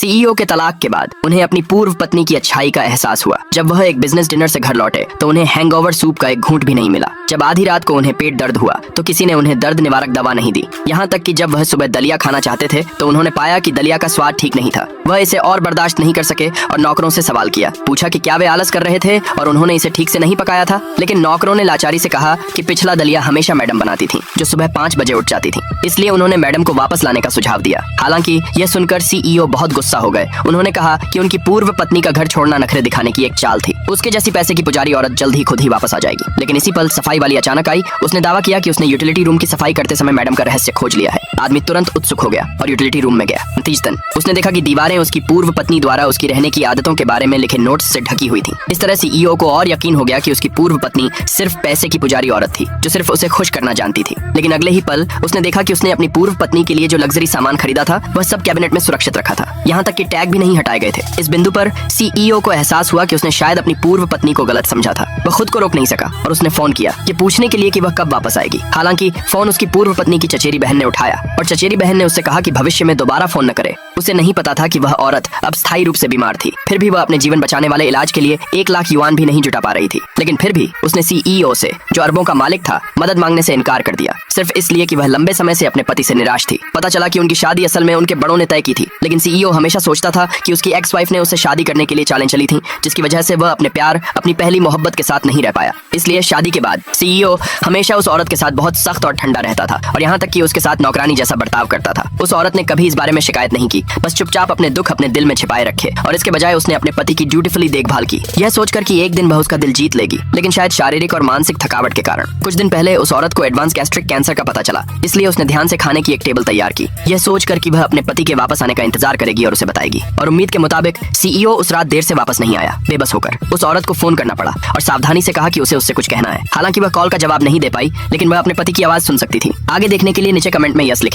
CEO के तलाक के बाद उन्हें अपनी पूर्व पत्नी की अच्छाई का एहसास हुआ। जब वह एक बिजनेस डिनर से घर लौटे तो उन्हें हैंगओवर सूप का एक घूंट भी नहीं मिला। जब आधी रात को उन्हें पेट दर्द हुआ तो किसी ने उन्हें दर्द निवारक दवा नहीं दी। यहाँ तक कि जब वह सुबह दलिया खाना चाहते थे तो उन्होंने पाया कि दलिया का स्वाद ठीक नहीं था। वह इसे और बर्दाश्त नहीं कर सके और नौकरों से सवाल किया। पूछा कि क्या वे आलस कर रहे थे और उन्होंने इसे ठीक से नहीं पकाया था। लेकिन नौकरों ने लाचारी से कहा कि पिछला दलिया हमेशा मैडम बनाती थी, जो सुबह 5 बजे उठ जाती थी, इसलिए उन्होंने मैडम को वापस लाने का सुझाव दिया। हालांकि यह सुनकर सीईओ बहुत गुस्सा हो गए। उन्होंने कहा कि उनकी पूर्व पत्नी का घर छोड़ना नखरे दिखाने की एक चाल थी। उसके जैसी पैसे की पुजारी औरत जल्द ही खुद ही वापस आ जाएगी। लेकिन इसी पल सफाई वाली अचानक आई। उसने दावा किया कि उसने यूटिलिटी रूम की सफाई करते समय मैडम का रहस्य खोज लिया है। आदमी तुरंत उत्सुक हो गया और यूटिलिटी रूम में गया। नतीजतन उसने देखा कि दीवारें उसकी पूर्व पत्नी द्वारा उसकी रहने की आदतों के बारे में लिखे नोट्स से ढकी हुई थी। इस तरह सीईओ को और यकीन हो गया कि उसकी पूर्व पत्नी सिर्फ पैसे की पुजारी औरत थी, जो सिर्फ उसे खुश करना जानती थी। लेकिन अगले ही पल उसने देखा कि उसने अपनी पूर्व पत्नी के लिए जो लग्जरी सामान खरीदा था वह सब कैबिनेट में सुरक्षित रखा था। यहाँ तक कि टैग भी नहीं हटाए गए थे। इस बिंदु पर सीईओ को एहसास हुआ कि उसने शायद अपनी पूर्व पत्नी को गलत समझा था। वह खुद को रोक नहीं सका और उसने फोन किया ये पूछने के लिए कि वह कब वापस आएगी। हालांकि फोन उसकी पूर्व पत्नी की चचेरी बहन ने उठाया और चचेरी बहन ने उससे कहा कि भविष्य में दोबारा फोन न करे। उसे नहीं पता था कि वह औरत अब स्थायी रूप से बीमार थी। फिर भी वह अपने जीवन बचाने वाले इलाज के लिए 1 लाख युआन भी नहीं जुटा पा रही थी। लेकिन फिर भी उसने सीईओ से, जो अरबों का मालिक था, मदद मांगने से इनकार कर दिया, सिर्फ इसलिए कि वह लंबे समय से अपने पति से निराश थी। पता चला कि उनकी शादी असल में उनके बड़ों ने तय की थी। लेकिन सीईओ हमेशा सोचता था कि उसकी एक्स वाइफ ने उससे शादी करने के लिए चालें चली थी, जिसकी वजह से वह अपने प्यार, अपनी पहली मोहब्बत के साथ नहीं रह पाया। इसलिए शादी के बाद सीईओ हमेशा उस औरत के साथ बहुत सख्त और ठंडा रहता था और यहाँ तक कि उसके साथ नौकरानी जैसा बर्ताव करता था। उस औरत ने कभी इस बारे में शिकायत नहीं की, बस चुपचाप अपने दुख अपने दिल में छिपाए रखे और इसके बजाय उसने अपने पति की ड्यूटीफुली देखभाल की, यह सोचकर कि एक दिन वह उसका दिल जीत लेगी। लेकिन शायद शारीरिक और मानसिक थकावट के कारण कुछ दिन पहले उस औरत को एडवांस गैस्ट्रिक कैंसर का पता चला। इसलिए उसने ध्यान से खाने की एक टेबल तैयार की, यह सोचकर कि वह अपने पति के वापस आने का इंतजार करेगी और उसे बताएगी। और उम्मीद के मुताबिक सीईओ उस रात देर से वापस नहीं आया। बेबस होकर उस औरत को फोन करना पड़ा और सावधानी से कहा कि उसे उससे कुछ कहना है। हालांकि वह कॉल का जवाब नहीं दे पाई, लेकिन वह अपने पति की आवाज सुन सकती थी। आगे देखने के लिए नीचे कमेंट में यस लिखें।